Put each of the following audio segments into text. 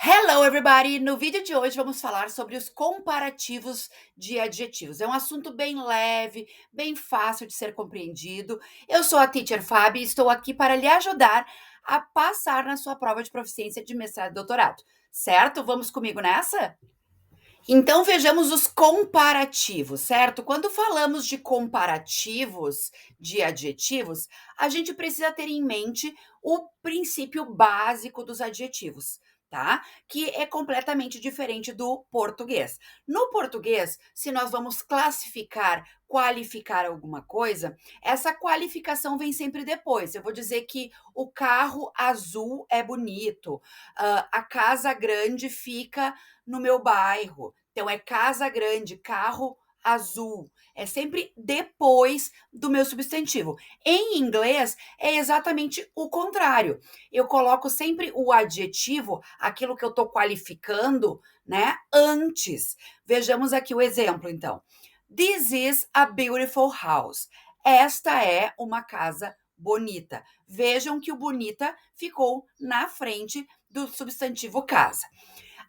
Hello, everybody! No vídeo de hoje vamos falar sobre os comparativos de adjetivos. É um assunto bem leve, bem fácil de ser compreendido. Eu sou a Teacher Fabi e estou aqui para lhe ajudar a passar na sua prova de proficiência de mestrado e doutorado. Certo? Vamos comigo nessa? Então vejamos os comparativos, certo? Quando falamos de comparativos de adjetivos, a gente precisa ter em mente o princípio básico dos adjetivos, tá? Que é completamente diferente do português. No português, se nós vamos classificar, qualificar alguma coisa, essa qualificação vem sempre depois. Eu vou dizer que o carro azul é bonito, a casa grande fica no meu bairro. Então é casa grande, carro azul. É sempre depois do meu substantivo. Em inglês é exatamente o contrário. Eu coloco sempre o adjetivo, aquilo que eu estou qualificando, né, antes. Vejamos aqui o exemplo, então. This is a beautiful house. Esta é uma casa bonita. Vejam que o bonita ficou na frente do substantivo casa.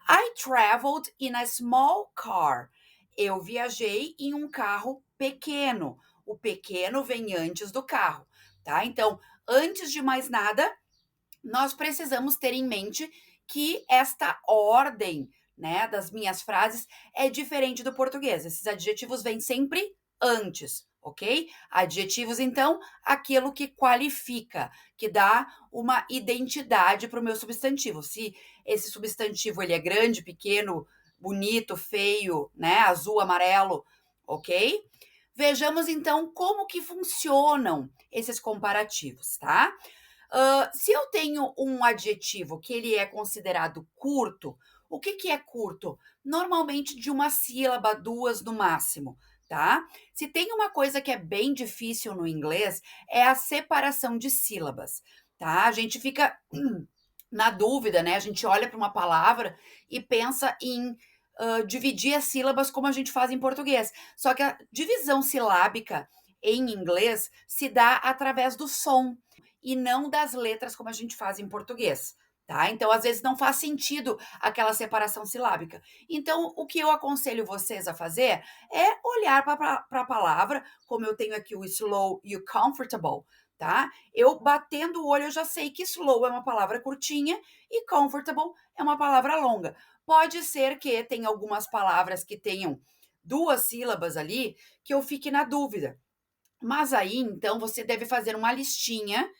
I traveled in a small car. Eu viajei em um carro pequeno. O pequeno vem antes do carro, tá? Então, antes de mais nada, nós precisamos ter em mente que esta ordem, né, das minhas frases é diferente do português. Esses adjetivos vêm sempre antes, ok? Adjetivos, então, aquilo que qualifica, que dá uma identidade para o meu substantivo. Se esse substantivo ele é grande, pequeno, bonito, feio, né, azul, amarelo, ok? Vejamos então como que funcionam esses comparativos, tá? Se eu tenho um adjetivo que ele é considerado curto, o que que é curto? Normalmente de uma sílaba, duas no máximo, tá? Se tem uma coisa que é bem difícil no inglês, é a separação de sílabas, tá? A gente fica na dúvida, né? A gente olha para uma palavra e pensa em dividir as sílabas como a gente faz em português. Só que a divisão silábica em inglês se dá através do som e não das letras como a gente faz em português, tá? Então, às vezes não faz sentido aquela separação silábica. Então, o que eu aconselho vocês a fazer é olhar para a palavra, como eu tenho aqui o slow e o comfortable, tá? Eu batendo o olho, eu já sei que slow é uma palavra curtinha e comfortable é uma palavra longa. Pode ser que tenha algumas palavras que tenham duas sílabas ali que eu fique na dúvida. Mas aí, então, você deve fazer uma listinha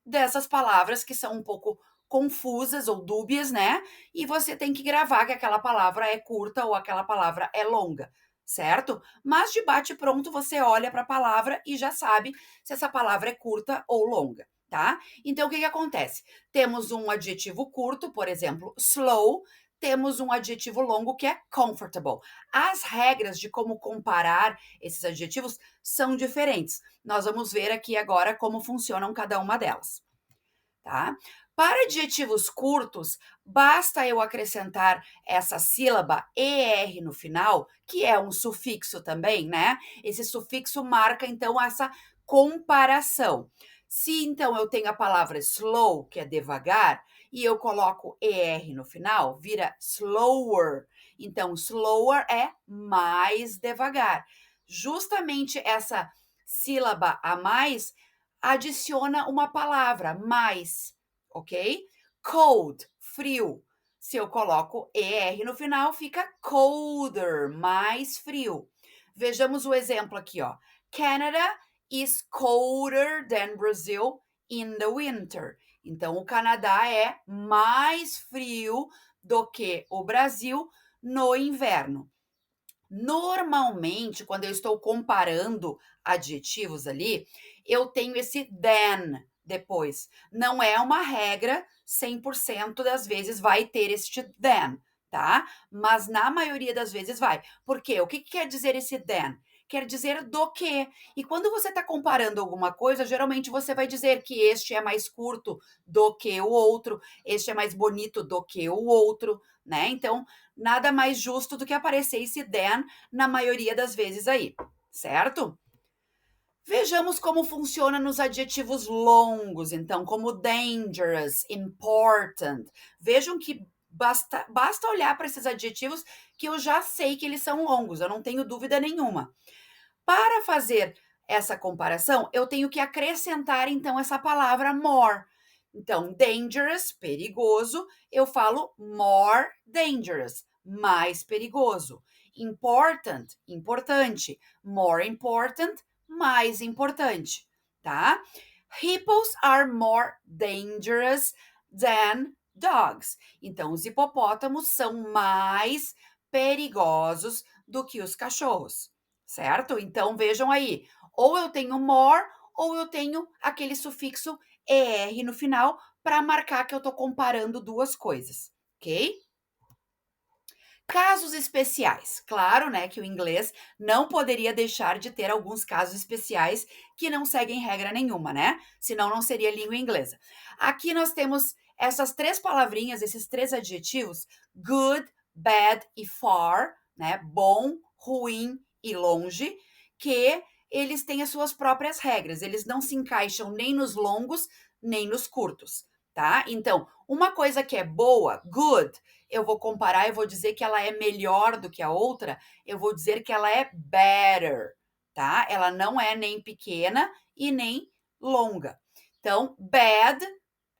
dessas palavras que são um pouco confusas ou dúbias, né? E você tem que gravar que aquela palavra é curta ou aquela palavra é longa, certo? Mas de bate pronto você olha para a palavra e já sabe se essa palavra é curta ou longa, tá? Então o que que acontece? Temos um adjetivo curto, por exemplo, slow, temos um adjetivo longo que é comfortable. As regras de como comparar esses adjetivos são diferentes. Nós vamos ver aqui agora como funcionam cada uma delas, tá? Para adjetivos curtos, basta eu acrescentar essa sílaba ER no final, que é um sufixo também, né? Esse sufixo marca então essa comparação. Se então eu tenho a palavra slow, que é devagar, e eu coloco ER no final, vira slower. Então, slower é mais devagar. Justamente essa sílaba a mais adiciona uma palavra, mais, ok? Cold, frio. Se eu coloco ER no final, fica colder, mais frio. Vejamos o exemplo aqui, ó. Canada is colder than Brazil in the winter. Então, o Canadá é mais frio do que o Brasil no inverno. Normalmente, quando eu estou comparando adjetivos ali, eu tenho esse than depois. Não é uma regra, 100% das vezes vai ter este than, tá? Mas na maioria das vezes vai. Por quê? O que quer dizer esse than? Quer dizer do que. E quando você está comparando alguma coisa, geralmente você vai dizer que este é mais curto do que o outro, este é mais bonito do que o outro, né? Então, nada mais justo do que aparecer esse than na maioria das vezes aí, certo? Vejamos como funciona nos adjetivos longos, então, como dangerous, important. Vejam que Basta olhar para esses adjetivos que eu já sei que eles são longos, eu não tenho dúvida nenhuma. Para fazer essa comparação, eu tenho que acrescentar então essa palavra more. Então, dangerous, perigoso, eu falo more dangerous, mais perigoso. Important, importante, more important, mais importante, tá? Hippos are more dangerous than dogs. Então, os hipopótamos são mais perigosos do que os cachorros, certo? Então, vejam aí, ou eu tenho more, ou eu tenho aquele sufixo ER no final para marcar que eu estou comparando duas coisas, ok? Casos especiais. Claro, né, que o inglês não poderia deixar de ter alguns casos especiais que não seguem regra nenhuma, né? Senão não seria língua inglesa. Aqui nós temos essas três palavrinhas, esses três adjetivos, good, bad e far, né? Bom, ruim e longe, que eles têm as suas próprias regras. Eles não se encaixam nem nos longos, nem nos curtos, tá? Então, uma coisa que é boa, good, eu vou comparar, eu vou dizer que ela é melhor do que a outra, eu vou dizer que ela é better, tá? Ela não é nem pequena e nem longa. Então, bad,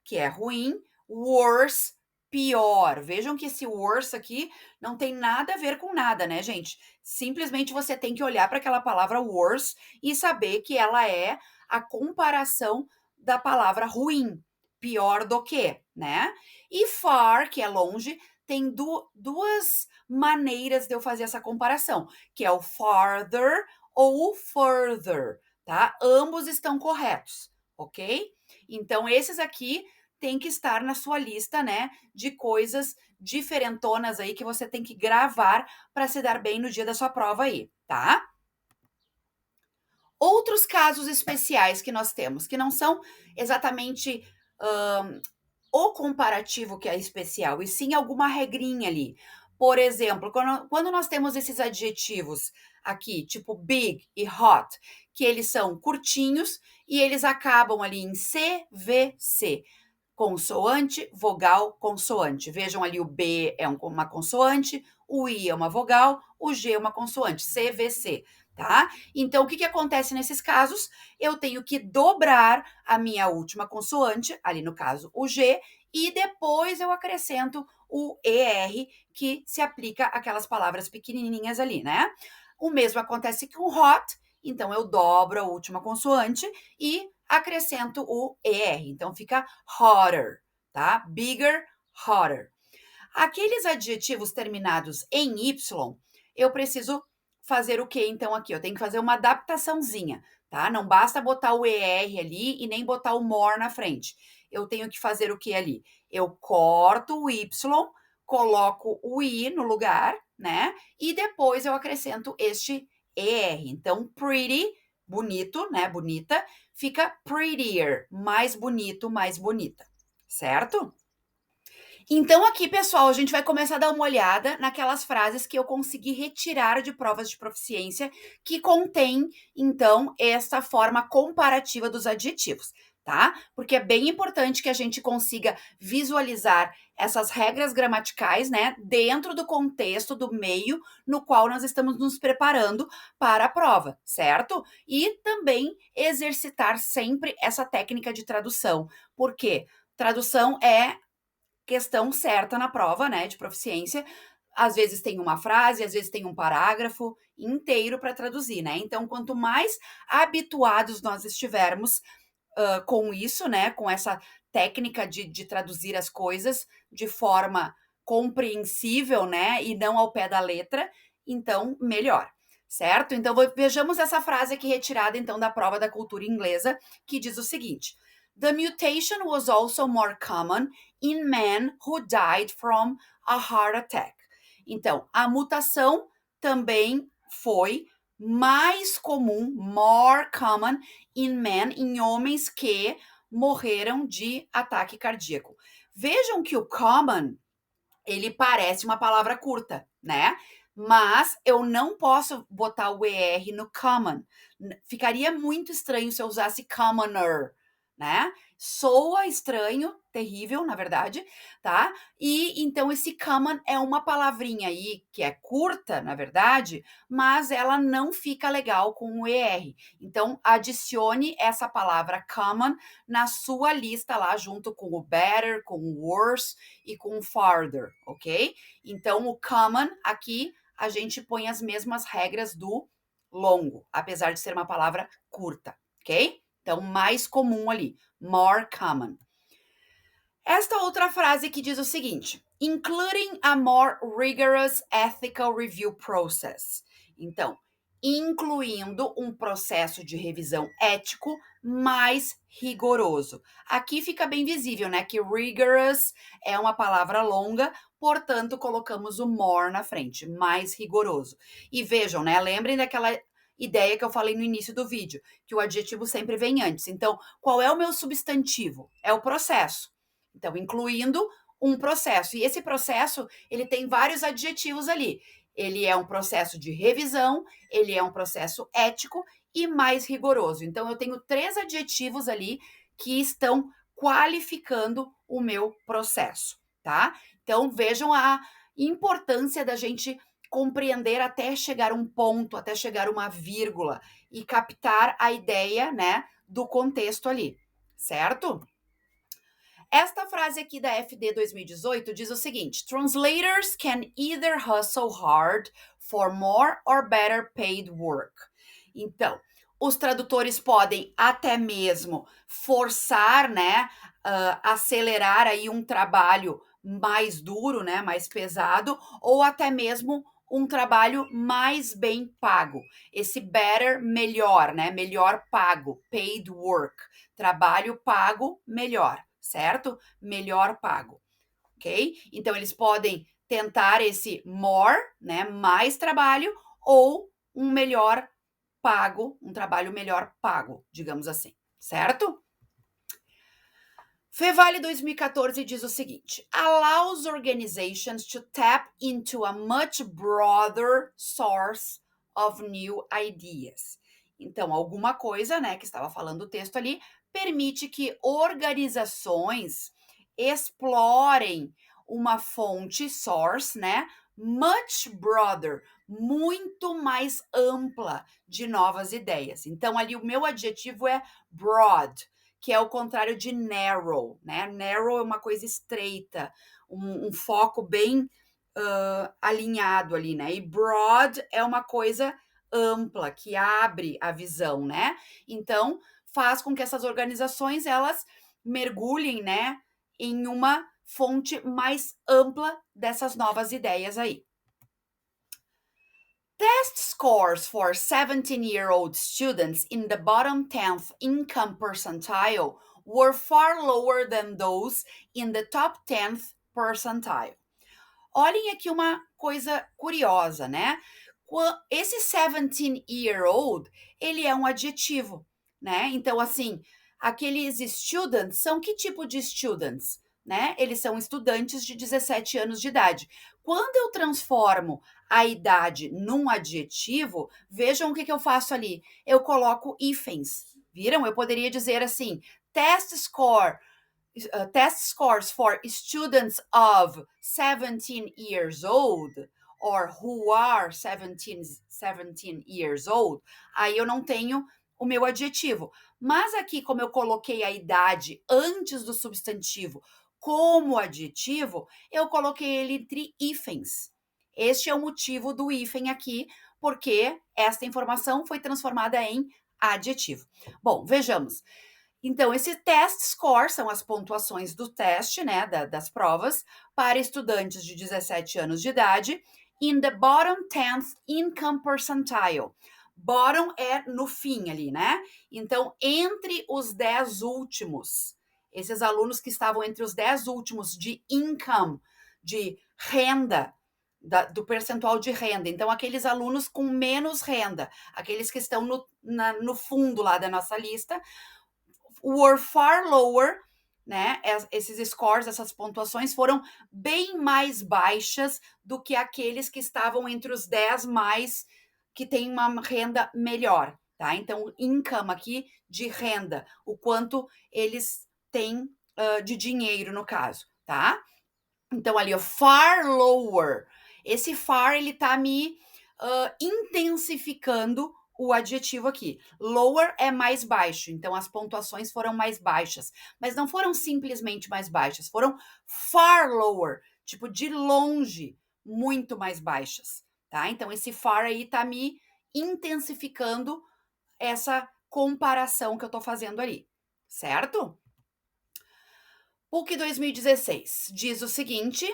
que é ruim, worse, pior. Vejam que esse worse aqui não tem nada a ver com nada, né, gente? Simplesmente você tem que olhar para aquela palavra worse e saber que ela é a comparação da palavra ruim, pior do que, né? E far, que é longe, tem duas maneiras de eu fazer essa comparação, que é o farther ou o further, tá? Ambos estão corretos, ok? Então, esses aqui tem que estar na sua lista, né, de coisas diferentonas aí que você tem que gravar para se dar bem no dia da sua prova aí, tá? Outros casos especiais que nós temos, que não são exatamente o comparativo que é especial, e sim alguma regrinha ali. Por exemplo, quando nós temos esses adjetivos aqui, tipo big e hot, que eles são curtinhos e eles acabam ali em CVC. Consoante, vogal, consoante. Vejam ali, o B é uma consoante, o I é uma vogal, o G é uma consoante, CVC, tá? Então, o que acontece nesses casos? Eu tenho que dobrar a minha última consoante, ali no caso o G, e depois eu acrescento o ER, que se aplica àquelas palavras pequenininhas ali, né? O mesmo acontece com hot, então eu dobro a última consoante e acrescento o ER. Então fica hotter, tá? Bigger, hotter. Aqueles adjetivos terminados em Y, eu preciso fazer o que então aqui? Eu tenho que fazer uma adaptaçãozinha, tá? Não basta botar o ER ali e nem botar o more na frente. Eu tenho que fazer o que ali? Eu corto o Y, coloco o I no lugar, né? E depois eu acrescento este ER. Então, pretty, bonito, né? Bonita, fica prettier, mais bonito, mais bonita, certo? Então, aqui, pessoal, a gente vai começar a dar uma olhada naquelas frases que eu consegui retirar de provas de proficiência que contém, então, essa forma comparativa dos adjetivos, tá? Porque é bem importante que a gente consiga visualizar essas regras gramaticais, né, dentro do contexto do meio no qual nós estamos nos preparando para a prova, certo? E também exercitar sempre essa técnica de tradução, porque tradução é questão certa na prova, né, de proficiência. Às vezes tem uma frase, às vezes tem um parágrafo inteiro para traduzir, né? Então, quanto mais habituados nós estivermos com isso, né, com essa técnica de traduzir as coisas de forma compreensível, né, e não ao pé da letra, então melhor, certo? Então vejamos essa frase aqui retirada então da prova da cultura inglesa, que diz o seguinte: The mutation was also more common in men who died from a heart attack. Então, a mutação também foi mais comum, more common in men, em homens que morreram de ataque cardíaco. Vejam que o common, ele parece uma palavra curta, né? Mas eu não posso botar o ER no common. Ficaria muito estranho se eu usasse commoner, né? Soa estranho, terrível, na verdade, tá? E então esse common é uma palavrinha aí que é curta, na verdade, mas ela não fica legal com o ER. Então adicione essa palavra common na sua lista lá junto com o better, com o worse e com o farther, ok? Então o common aqui a gente põe as mesmas regras do longo, apesar de ser uma palavra curta, ok? Então, mais comum ali, more common. Esta outra frase que diz o seguinte: including a more rigorous ethical review process. Então, incluindo um processo de revisão ético mais rigoroso. Aqui fica bem visível, né, que rigorous é uma palavra longa, portanto, colocamos o more na frente, mais rigoroso. E vejam, né, lembrem daquela ideia que eu falei no início do vídeo, que o adjetivo sempre vem antes. Então, qual é o meu substantivo? É o processo. Então, incluindo um processo. E esse processo, ele tem vários adjetivos ali. Ele é um processo de revisão, ele é um processo ético e mais rigoroso. Então, eu tenho 3 adjetivos ali que estão qualificando o meu processo, tá? Então, vejam a importância da gente compreender até chegar um ponto, até chegar uma vírgula e captar a ideia, né, do contexto ali, certo? Esta frase aqui da FD 2018 diz o seguinte: Translators can either hustle hard for more or better paid work. Então, os tradutores podem até mesmo forçar, né, acelerar aí um trabalho mais duro, né, mais pesado, ou até mesmo um trabalho mais bem pago. Esse better, melhor, né, melhor pago, paid work, trabalho pago melhor, certo? Melhor pago, ok? Então, eles podem tentar esse more, né, mais trabalho, ou um melhor pago, um trabalho melhor pago, digamos assim, certo? Fevale 2014 diz o seguinte: allows organizations to tap into a much broader source of new ideas. Então, alguma coisa, né, que estava falando o texto ali, permite que organizações explorem uma fonte, source, né, much broader, muito mais ampla de novas ideias. Então, ali o meu adjetivo é broad, que é o contrário de narrow, né? Narrow é uma coisa estreita, um foco bem alinhado ali, né? E broad é uma coisa ampla, que abre a visão, né? Então, faz com que essas organizações, elas mergulhem, né, em uma fonte mais ampla dessas novas ideias aí. Test scores for 17-year-old students in the bottom 10th income percentile were far lower than those in the top 10th percentile. Olhem aqui uma coisa curiosa, né? Esse 17-year-old, ele é um adjetivo, né? Então, assim, aqueles students são que tipo de students? Né? Eles são estudantes de 17 anos de idade. Quando eu transformo a idade num adjetivo, vejam o que eu faço ali. Eu coloco hífens. Viram? Eu poderia dizer assim: test scores for students of 17 years old or who are 17 years old, aí eu não tenho o meu adjetivo. Mas aqui, como eu coloquei a idade antes do substantivo como adjetivo, eu coloquei ele entre hífens. Este é o motivo do hífen aqui, porque esta informação foi transformada em adjetivo. Bom, vejamos. Então, esse test score são as pontuações do teste, né, das provas, para estudantes de 17 anos de idade, in the bottom 10th income percentile. Bottom é no fim ali, né? Então, entre os 10 últimos, esses alunos que estavam entre os 10 últimos de income, de renda, do percentual de renda. Então, aqueles alunos com menos renda, aqueles que estão no fundo lá da nossa lista, were far lower, né? Esses scores, essas pontuações foram bem mais baixas do que aqueles que estavam entre os 10 mais que têm uma renda melhor, tá? Então, income aqui de renda, o quanto eles têm de dinheiro no caso, tá? Então, ali, ó, far lower. Esse far, ele tá me intensificando o adjetivo aqui. Lower é mais baixo, então as pontuações foram mais baixas. Mas não foram simplesmente mais baixas, foram far lower, tipo de longe, muito mais baixas, tá? Então, esse far aí tá me intensificando essa comparação que eu tô fazendo ali, certo? PUC 2016 diz o seguinte: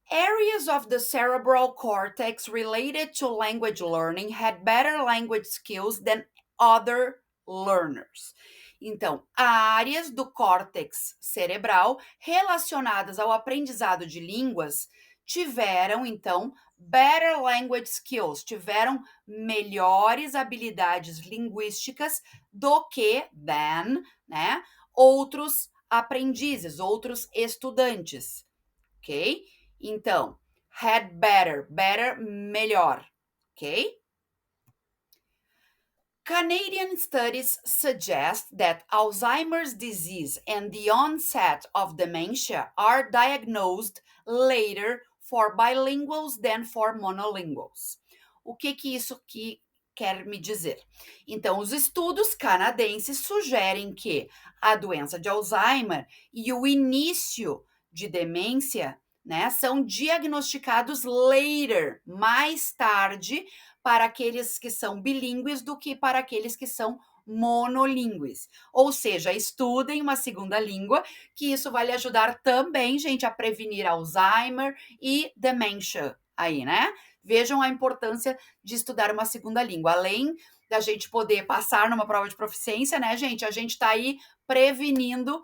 areas of the cerebral cortex related to language learning had better language skills than other learners. Então, áreas do córtex cerebral relacionadas ao aprendizado de línguas tiveram, então, better language skills, tiveram melhores habilidades linguísticas do que than, né, outros aprendizes, outros estudantes, ok? Então, had better, better, melhor, ok? Canadian studies suggest that Alzheimer's disease and the onset of dementia are diagnosed later for bilinguals than for monolinguals. O que isso aqui quer me dizer? Então, os estudos canadenses sugerem que a doença de Alzheimer e o início de demência, né, são diagnosticados later, mais tarde, para aqueles que são bilíngues do que para aqueles que são monolíngues. Ou seja, estudem uma segunda língua, que isso vai lhe ajudar também, gente, a prevenir Alzheimer e demência aí, né? Vejam a importância de estudar uma segunda língua. Além da gente poder passar numa prova de proficiência, né, gente? A gente está aí prevenindo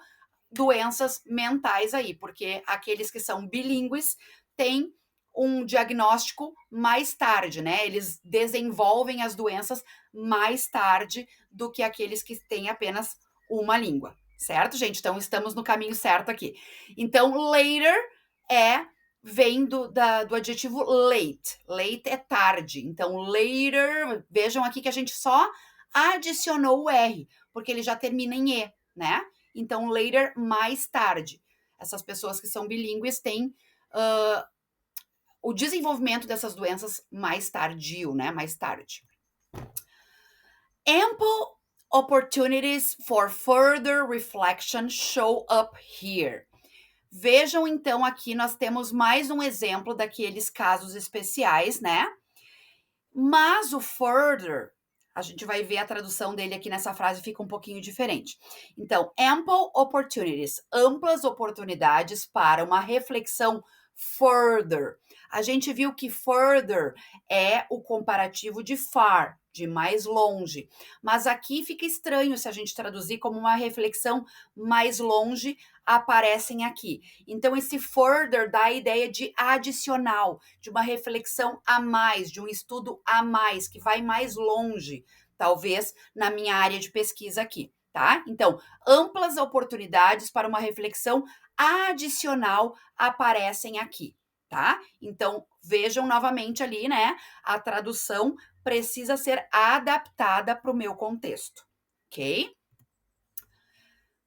doenças mentais aí, porque aqueles que são bilíngues têm um diagnóstico mais tarde, né? Eles desenvolvem as doenças mais tarde do que aqueles que têm apenas uma língua, certo, gente? Então estamos no caminho certo aqui. Então, later vem do adjetivo late. Late é tarde. Então, later, vejam aqui que a gente só adicionou o R, porque ele já termina em E, né? Então, later, mais tarde. Essas pessoas que são bilíngues têm o desenvolvimento dessas doenças mais tardio, né? Mais tarde. Ample opportunities for further reflection show up here. Vejam, então, aqui nós temos mais um exemplo daqueles casos especiais, né? Mas o further, a gente vai ver a tradução dele aqui nessa frase, fica um pouquinho diferente. Então, ample opportunities, amplas oportunidades para uma reflexão further. A gente viu que further é o comparativo de far, de mais longe. Mas aqui fica estranho se a gente traduzir como uma reflexão mais longe, aparecem aqui. Então, esse further dá a ideia de adicional, de uma reflexão a mais, de um estudo a mais, que vai mais longe, talvez na minha área de pesquisa aqui, tá? Então, amplas oportunidades para uma reflexão adicional aparecem aqui, tá? Então, vejam novamente ali, né? A tradução precisa ser adaptada para o meu contexto, ok?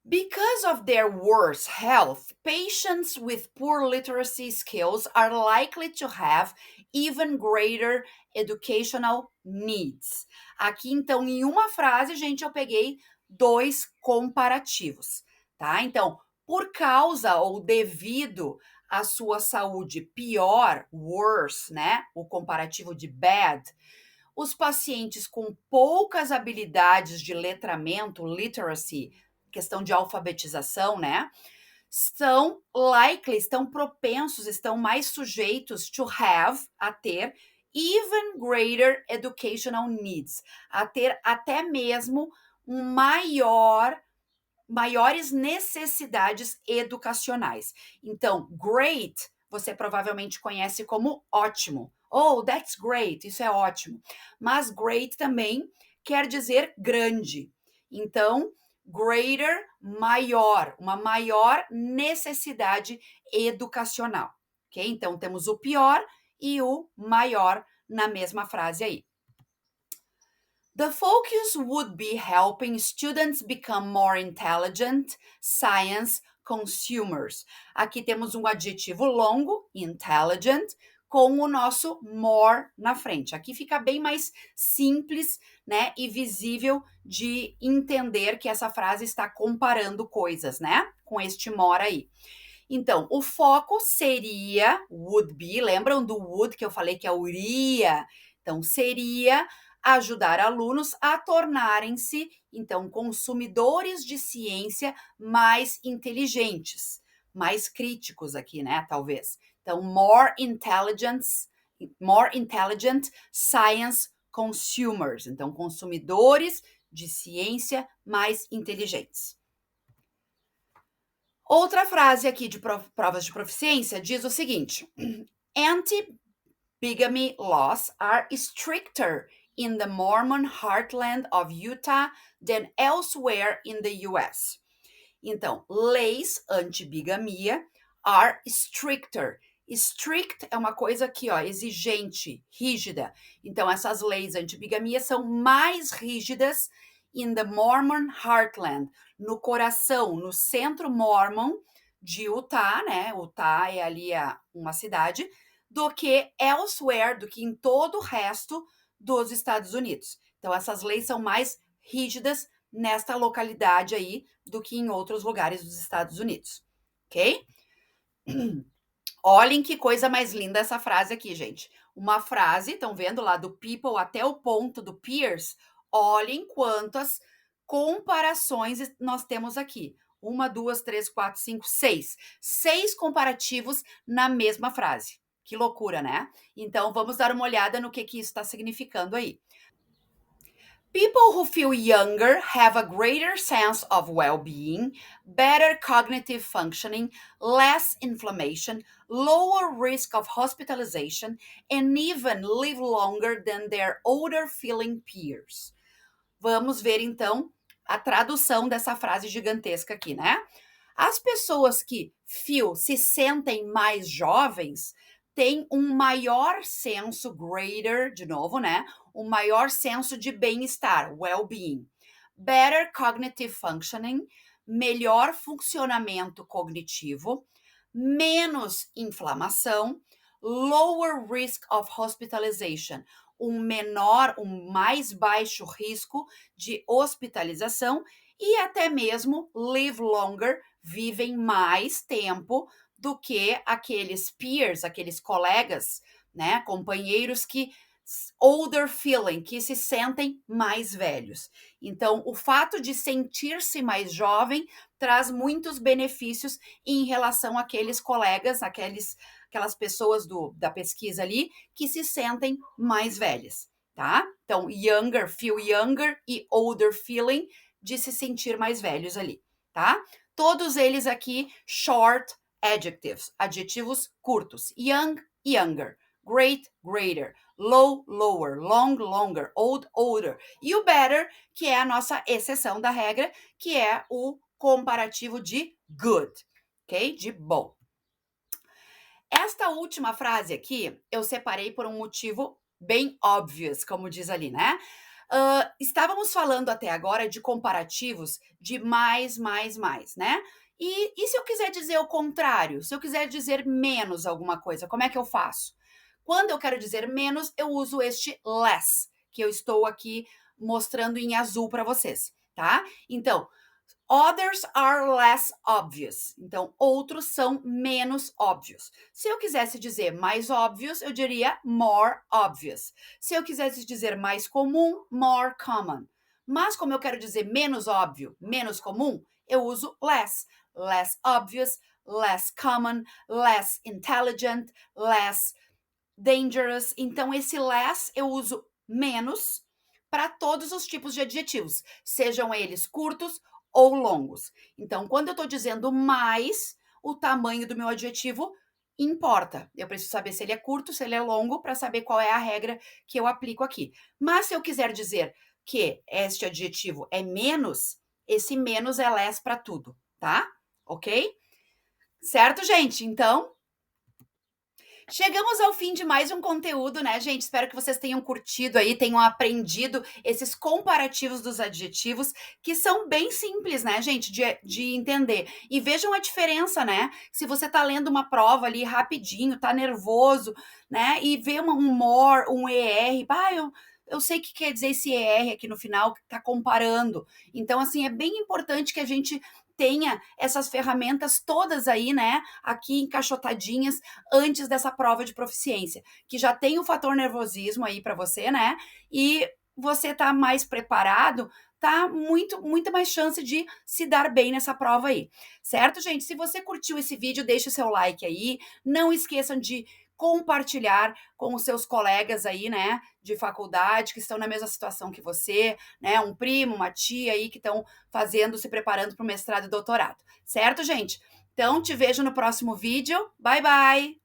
Because of their worse health, patients with poor literacy skills are likely to have even greater educational needs. Aqui, então, em uma frase, gente, eu peguei dois comparativos, tá? Então, por causa ou devido à sua saúde pior, worse, né? O comparativo de bad, os pacientes com poucas habilidades de letramento, literacy, questão de alfabetização, né? Estão propensos, estão mais sujeitos to have, a ter, even greater educational needs, a ter até mesmo maiores necessidades educacionais. Então, great, você provavelmente conhece como ótimo. Oh, that's great, isso é ótimo. Mas great também quer dizer grande. Então, greater, maior, uma maior necessidade educacional, ok? Então, temos o pior e o maior na mesma frase aí. The focus would be helping students become more intelligent science consumers. Aqui temos um adjetivo longo, intelligent, com o nosso more na frente. Aqui fica bem mais simples, né, e visível de entender que essa frase está comparando coisas, né, com este more aí. Então, o foco seria, would be, lembram do would que eu falei que é o iria? Então, seria ajudar alunos a tornarem-se, então, consumidores de ciência mais inteligentes, mais críticos aqui, né, talvez. Então, more intelligent science consumers. Então, consumidores de ciência mais inteligentes. Outra frase aqui de provas de proficiência diz o seguinte: anti-bigamy laws are stricter in the Mormon heartland of Utah than elsewhere in the US. Então, leis anti-bigamia are stricter. Strict é uma coisa aqui, ó, exigente, rígida. Então, essas leis anti-bigamia são mais rígidas in the Mormon heartland, no coração, no centro mormon de Utah, né? Utah é ali uma cidade, do que elsewhere, do que em todo o resto dos Estados Unidos. Então, essas leis são mais rígidas nesta localidade aí do que em outros lugares dos Estados Unidos, ok? Olhem que coisa mais linda essa frase aqui, gente. Uma frase, estão vendo lá do people até o ponto do peers? Olhem quantas comparações nós temos aqui. 1, 2, 3, 4, 5, 6. 6 comparativos na mesma frase. Que loucura, né? Então, vamos dar uma olhada no que isso está significando aí. People who feel younger have a greater sense of well-being, better cognitive functioning, less inflammation, lower risk of hospitalization, and even live longer than their older feeling peers. Vamos ver então a tradução dessa frase gigantesca aqui, né? As pessoas que se sentem mais jovens têm um maior senso, greater, de novo, né? Um maior senso de bem-estar, well-being. Better cognitive functioning, melhor funcionamento cognitivo, menos inflamação, lower risk of hospitalization, um mais baixo risco de hospitalização e até mesmo live longer, vivem mais tempo do que aqueles peers, aqueles colegas, né, companheiros que older feeling, que se sentem mais velhos. Então, o fato de sentir-se mais jovem traz muitos benefícios em relação àqueles colegas, aquelas pessoas da pesquisa ali que se sentem mais velhas, tá? Então, younger, feel younger e older feeling de se sentir mais velhos ali, tá? Todos eles aqui short adjectives, adjetivos curtos. Young, younger. Great, greater. Low, lower. Long, longer. Old, older. E o better, que é a nossa exceção da regra, que é o comparativo de good, ok? De bom. Esta última frase aqui, eu separei por um motivo bem obvious, como diz ali, né? Estávamos falando até agora de comparativos de mais, né? E se eu quiser dizer o contrário? Se eu quiser dizer menos alguma coisa, como é que eu faço? Quando eu quero dizer menos, eu uso este less, que eu estou aqui mostrando em azul para vocês, tá? Então, others are less obvious. Então, outros são menos óbvios. Se eu quisesse dizer mais óbvios, eu diria more obvious. Se eu quisesse dizer mais comum, more common. Mas como eu quero dizer menos óbvio, menos comum, eu uso less. Less obvious, less common, less intelligent, less dangerous. Então, esse less eu uso menos para todos os tipos de adjetivos, sejam eles curtos ou longos. Então, quando eu estou dizendo mais, o tamanho do meu adjetivo importa. Eu preciso saber se ele é curto, se ele é longo, para saber qual é a regra que eu aplico aqui. Mas se eu quiser dizer que este adjetivo é menos, esse menos é less para tudo, tá? Ok? Certo, gente? Então, Chegamos ao fim de mais um conteúdo, né, gente? Espero que vocês tenham curtido aí, tenham aprendido esses comparativos dos adjetivos, que são bem simples, né, gente, de entender. E vejam a diferença, né? Se você tá lendo uma prova ali rapidinho, tá nervoso, né, e vê um more, um ER, eu sei o que quer dizer esse ER aqui no final, que tá comparando. Então, assim, é bem importante que a gente tenha essas ferramentas todas aí, né, aqui encaixotadinhas antes dessa prova de proficiência, que já tem o fator nervosismo aí para você, né? E você tá mais preparado, tá muita mais chance de se dar bem nessa prova aí. Certo, gente? Se você curtiu esse vídeo, deixa o seu like aí. Não esqueçam de compartilhar com os seus colegas aí, né, de faculdade, que estão na mesma situação que você, né, um primo, uma tia aí que estão fazendo, se preparando para o mestrado e doutorado. Certo, gente? Então, te vejo no próximo vídeo. Bye, bye!